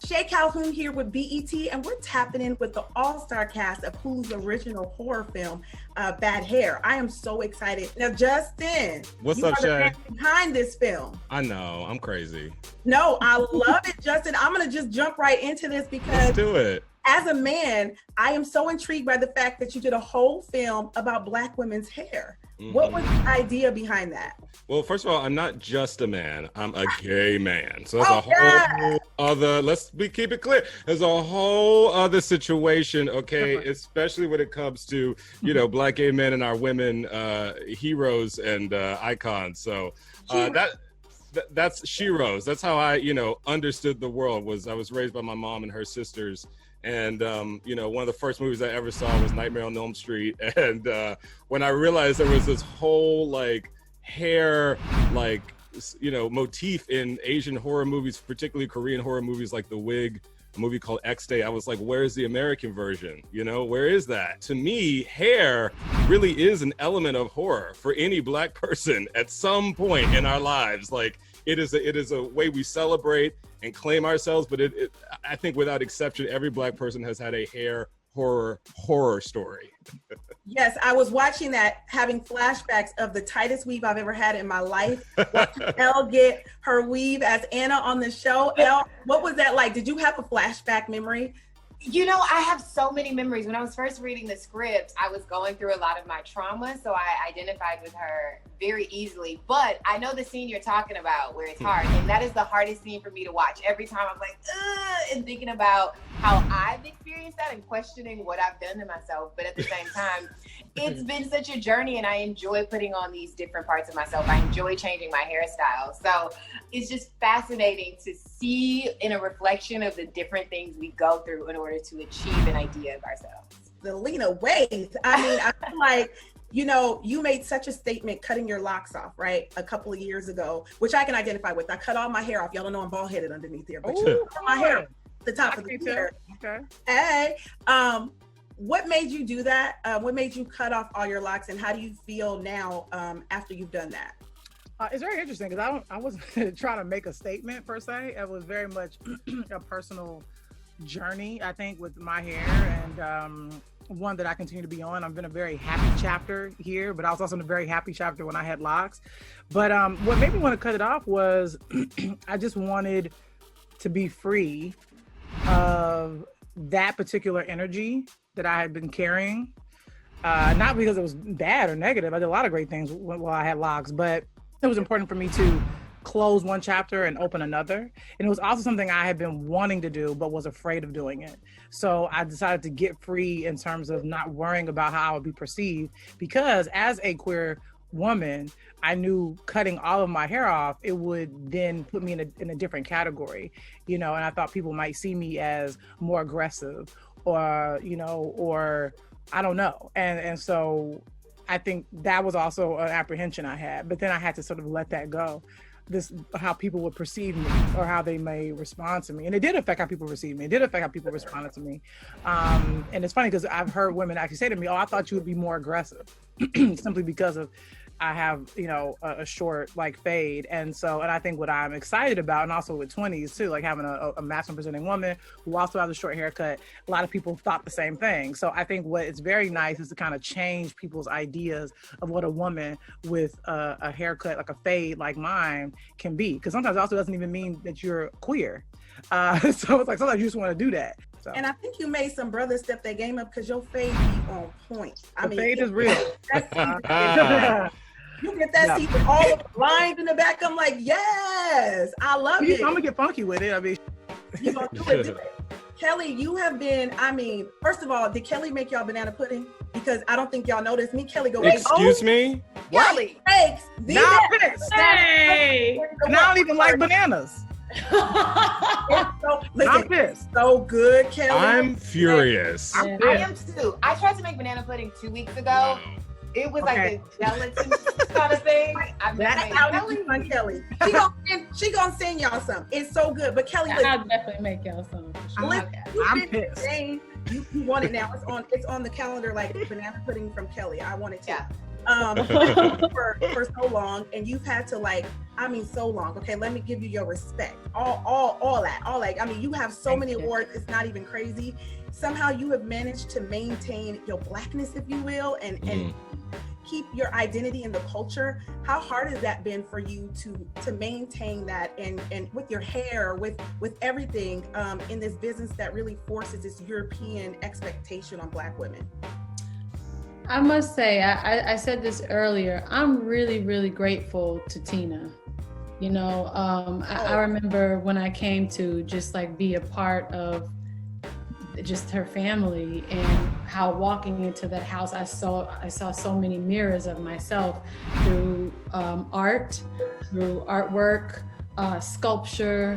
Shay Calhoun here with BET, and we're tapping in with the all-star cast of Hulu's original horror film, Bad Hair. I am so excited. Now, Justin, what's up, Shay? Man behind this film. I know, I'm crazy. No, I love it, Justin. I'm gonna just jump right into this because let's do it. As a man, I am so intrigued by the fact that you did a whole film about Black women's hair. Mm-hmm. What was the idea behind that? Well, first of all, I'm not just a man. I'm a gay man. So there's a whole other, keep it clear. There's a whole other situation, okay? Especially when it comes to, Black gay men and our women heroes and icons. So that's Sheroes. That's how I, understood the world. I was raised by my mom and her sisters. And, one of the first movies I ever saw was Nightmare on Elm Street. And when I realized there was this whole hair, motif in Asian horror movies, particularly Korean horror movies like The Wig, a movie called X-Day, I was like, where's the American version? Where is that? To me, hair really is an element of horror for any Black person at some point in our lives. It is a way we celebrate and claim ourselves, but I think without exception, every Black person has had a hair horror story. Yes, I was watching that, having flashbacks of the tightest weave I've ever had in my life. Watching Elle get her weave as Anna on the show. Elle, what was that like? Did you have a flashback memory? I have so many memories. When I was first reading the script, I was going through a lot of my trauma, so I identified with her very easily. But I know the scene you're talking about where it's hard, and that is the hardest scene for me to watch. Every time I'm like, ugh, and thinking about how I've experienced that and questioning what I've done to myself. But at the same time, it's been such a journey, and I enjoy putting on these different parts of myself. I enjoy changing my hairstyle. So it's just fascinating to see in a reflection of the different things we go through in order to achieve an idea of ourselves. The Lena Waithe. I mean, I feel like, you made such a statement cutting your locks off, right? A couple of years ago, which I can identify with. I cut all my hair off. Y'all don't know I'm bald headed underneath here, but you cut my hair off the top of the hair. Okay. Hey, what made you do that? What made you cut off all your locks, and how do you feel now after you've done that? It's very interesting because I wasn't trying to make a statement per se. It was very much a personal journey, I think, with my hair, and one that I continue to be on. I've been a very happy chapter here, but I was also in a very happy chapter when I had locks. But what made me want to cut it off was I just wanted to be free of that particular energy that I had been carrying. Not because it was bad or negative. I did a lot of great things while I had locks, but it was important for me to close one chapter and open another. And it was also something I had been wanting to do, but was afraid of doing it. So I decided to get free in terms of not worrying about how I would be perceived, because as a queer woman, I knew cutting all of my hair off, it would then put me in a different category, and I thought people might see me as more aggressive or I don't know. And so I think that was also an apprehension I had, but then I had to sort of let that go. How people would perceive me or how they may respond to me. And it did affect how people receive me. It did affect how people responded to me. And it's funny because I've heard women actually say to me, oh, I thought you would be more aggressive simply because of I have, a short fade. And I think what I'm excited about, and also with 20s too, having a masculine presenting woman who also has a short haircut, a lot of people thought the same thing. So I think what is very nice is to kind of change people's ideas of what a woman with a haircut, like a fade like mine can be. Because sometimes it also doesn't even mean that you're queer. So it's sometimes you just want to do do So. And I think you made some brothers step their game up because your fade be on point. Fade is real. You get that seat with all of the lines in the back. I'm like, yes, I love it. I'm gonna get funky with it. I mean, you gonna do it. Kelly, you have been, first of all, did Kelly make y'all banana pudding? Because I don't think y'all know this. Me, Kelly go, excuse me? Kelly makes now I'm pissed. Hey, and I don't even like bananas. I'm pissed. So good, Kelly. I'm furious. I am too. I tried to make banana pudding 2 weeks ago. It was like a gelatin kind of thing. That's how you on Kelly. She gonna send y'all some. It's so good. But Kelly, I'll definitely make y'all some. I'm pissed. You want it now. It's on the calendar, like banana pudding from Kelly. I want it too. Yeah. for so long, and you've had to like, I mean, so long. Okay, let me give you your respect. All that. I mean, you have so many awards. It's not even crazy. Somehow you have managed to maintain your Blackness, if you will, and keep your identity in the culture. How hard has that been for you to maintain that, and with your hair, with everything in this business that really forces this European expectation on Black women? I must say, I said this earlier, I'm really, really grateful to Tina. You know, I remember when I came to just like be a part of just her family, and how walking into that house, I saw so many mirrors of myself through art, through artwork, sculpture.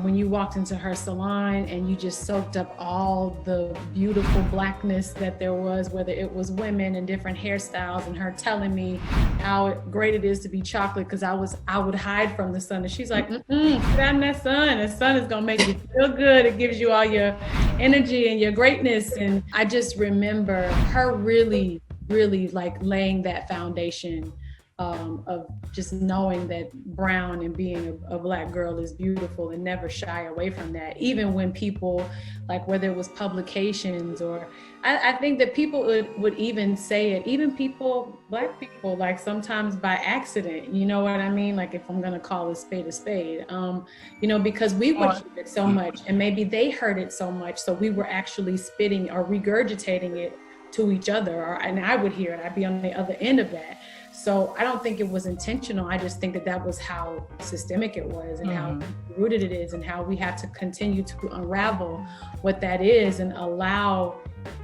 When you walked into her salon and you just soaked up all the beautiful Blackness that there was, whether it was women and different hairstyles, and her telling me how great it is to be chocolate, because I would hide from the sun, and she's like, sit out in that sun. The sun is gonna make you feel good. It gives you all your energy and your greatness. And I just remember her really, really like laying that foundation of just knowing that brown and being a Black girl is beautiful, and never shy away from that. Even when people, like whether it was publications, or I think that people would even say it, even people, Black people, like sometimes by accident, you know what I mean? Like if I'm gonna call a spade, you know, because we would hear it so much, and maybe they heard it so much, so we were actually spitting or regurgitating it to each other, and I would hear it, I'd be on the other end of that. So I don't think it was intentional. I just think that was how systemic it was, and how rooted it is, and how we have to continue to unravel what that is, and allow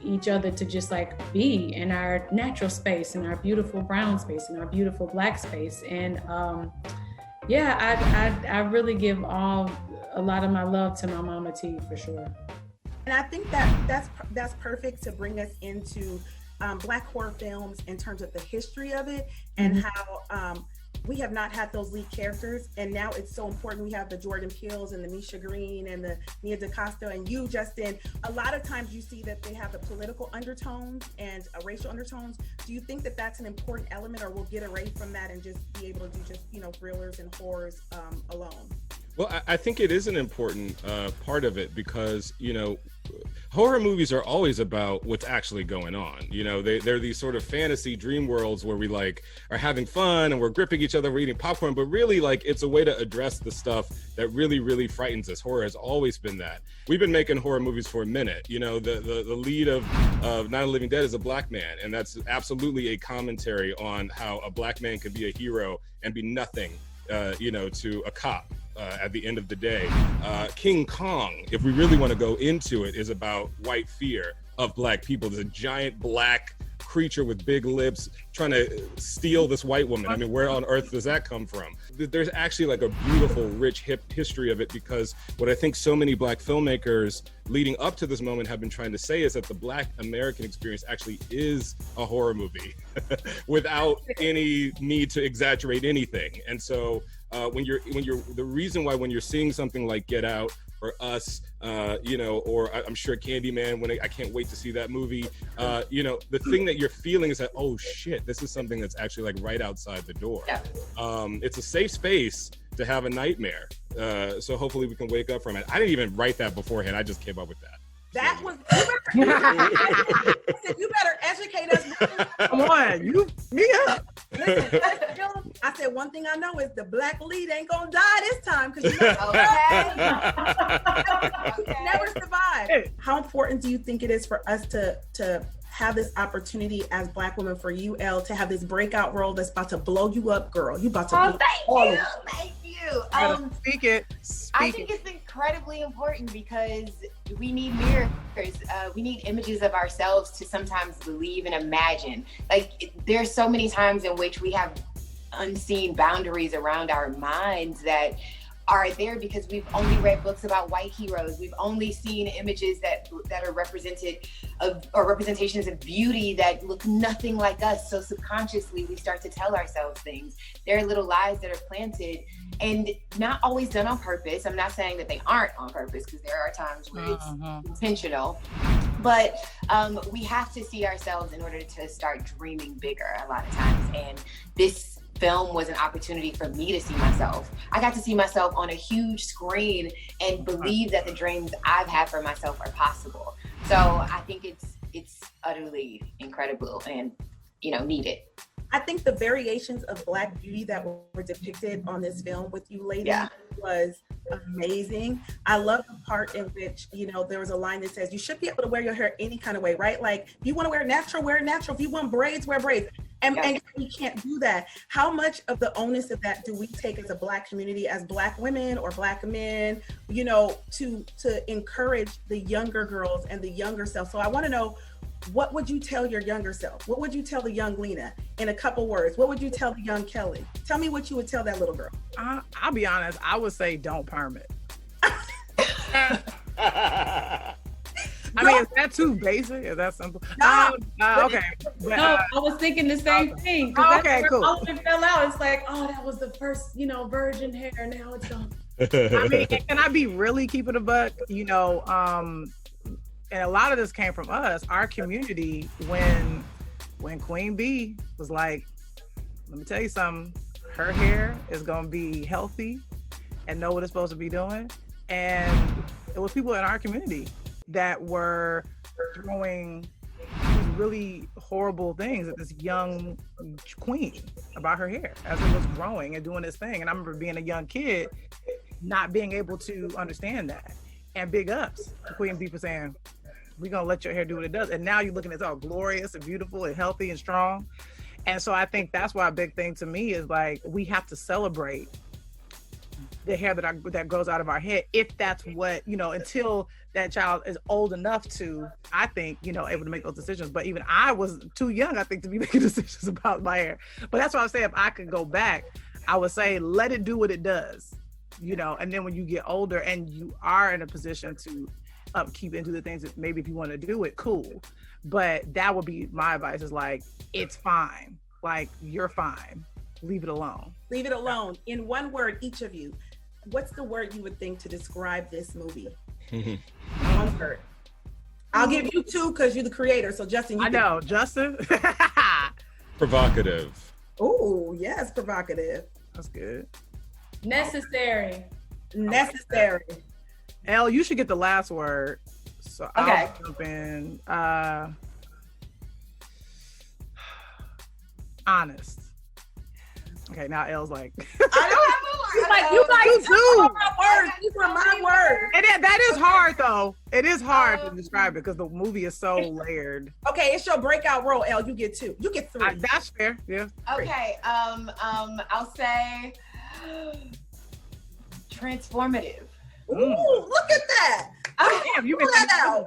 each other to just like be in our natural space, in our beautiful brown space, in our beautiful Black space. And I really give a lot of my love to my Mama T, for sure. And I think that's perfect to bring us into Black horror films in terms of the history of it, and how we have not had those lead characters, and now it's so important. We have the Jordan Peeles and the Misha Green and the Nia DaCosta, and you, Justin. A lot of times you see that they have the political undertones and racial undertones. Do you think that that's an important element, or we'll get away from that and just be able to do just, you know, thrillers and horrors alone? Well, I think it is an important part of it, because, you know, horror movies are always about what's actually going on. You know, they're these sort of fantasy dream worlds where we like are having fun and we're gripping each other, we're eating popcorn, but really like it's a way to address the stuff that really, really frightens us. Horror has always been that. We've been making horror movies for a minute. You know, the lead of Night of the Living Dead is a Black man, and that's absolutely a commentary on how a Black man can be a hero and be nothing, you know, to a cop. At the end of the day, King Kong, if we really want to go into it, is about white fear of Black people. There's a giant black creature with big lips trying to steal this white woman. I mean, where on earth does that come from? There's actually like a beautiful, rich history of it, because what I think so many Black filmmakers leading up to this moment have been trying to say is that the Black American experience actually is a horror movie without any need to exaggerate anything. And so when you're the reason why when you're seeing something like Get Out or Us, you know, or I'm sure Candyman, I can't wait to see that movie, you know, the thing that you're feeling is that, oh shit, this is something that's actually like right outside the door. Yeah. It's a safe space to have a nightmare. So hopefully we can wake up from it. I didn't even write that beforehand. I just came up with that. That was, you better educate us. Come on, Mia. Listen, I said one thing I know is the Black lead ain't gonna die this time, because you never survive. How important do you think it is for us to have this opportunity as Black women, for you, Elle, to have this breakout role that's about to blow you up, girl? You about to blow all of Thank you. Speak it. I think it's incredibly important, because we need mirrors. We need images of ourselves to sometimes believe and imagine. Like, there's so many times in which we have unseen boundaries around our minds that are there because we've only read books about white heroes. We've only seen images that are represented or representations of beauty that look nothing like us. So subconsciously we start to tell ourselves things. There are little lies that are planted and not always done on purpose. I'm not saying that they aren't on purpose, because there are times where it's intentional. But we have to see ourselves in order to start dreaming bigger a lot of times. And this film was an opportunity for me to see myself. I got to see myself on a huge screen and believe that the dreams I've had for myself are possible. So I think it's utterly incredible and, needed. I think the variations of Black beauty that were depicted on this film with you ladies was amazing. I love the part in which, there was a line that says, you should be able to wear your hair any kind of way, right? Like, if you want to wear natural, wear natural. If you want braids, wear braids. And we can't do that. How much of the onus of that do we take as a Black community, as Black women or Black men, to encourage the younger girls and the younger self? So I want to know, what would you tell your younger self? What would you tell the young Lena in a couple words? What would you tell the young Kelly? Tell me what you would tell that little girl. I'll be honest. I would say don't perm it. I mean, is that too basic? Is that simple? Okay. No, I was thinking the same thing. Okay, cool. It fell out. It's like, that was the first, virgin hair. Now it's gone. I mean, can I be really keeping a buck? And a lot of this came from us, our community, when Queen Bee was like, let me tell you something, her hair is gonna be healthy and know what it's supposed to be doing. And it was people in our community that were throwing these really horrible things at this young queen about her hair as it was growing and doing its thing. And I remember being a young kid, not being able to understand that. And big ups to Queen Bee for saying, we're gonna let your hair do what it does. And now you're looking at it all glorious and beautiful and healthy and strong. And so I think that's why a big thing to me is like, we have to celebrate the hair that grows out of our head, if that's what, until that child is old enough to, I think, able to make those decisions. But even I was too young, I think, to be making decisions about my hair. But that's why I say, if I could go back, I would say, let it do what it does, and then when you get older and you are in a position to upkeep and do the things that maybe if you want to do it, cool. But that would be my advice, is like, it's fine. Like, you're fine. Leave it alone. Leave it alone. In one word, each of you, what's the word you would think to describe this movie? One word. I'll give you two because you're the creator. So Justin, I know. Justin? Provocative. Oh, yes, provocative. That's good. Necessary. Necessary. Elle, you should get the last word. So okay. I'll jump in. Honest. Okay, now Elle's like, I don't have a word. She's like, you guys do. My words. These were my words. That is hard though. It is hard to describe it because the movie is so layered. Okay, it's your breakout role, Elle. You get two. You get three. That's fair. Yeah. Okay. I'll say transformative. Ooh, look at that. Damn, you been that out.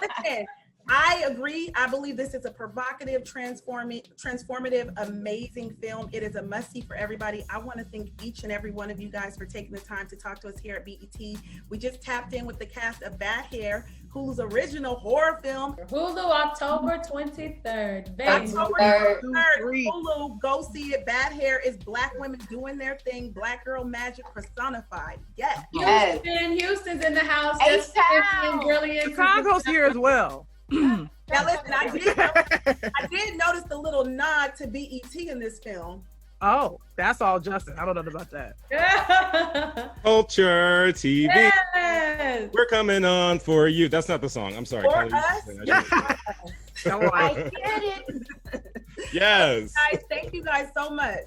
Listen, I agree. I believe this is a provocative, transformative, amazing film. It is a must-see for everybody. I want to thank each and every one of you guys for taking the time to talk to us here at BET. We just tapped in with the cast of Bad Hair, Hulu's original horror film. Hulu, October 23rd. October 23rd. Hulu, go see it. Bad Hair is Black women doing their thing. Black girl magic personified. Yes. Houston's in the house. H-Town. Chicago's here as well. Now listen, I did notice the little nod to BET in this film. Oh, that's all Justin. I don't know about that. Culture TV. Yes. We're coming on for you. That's not the song. I'm sorry. For us? I get it. Yes. Guys, thank you guys so much.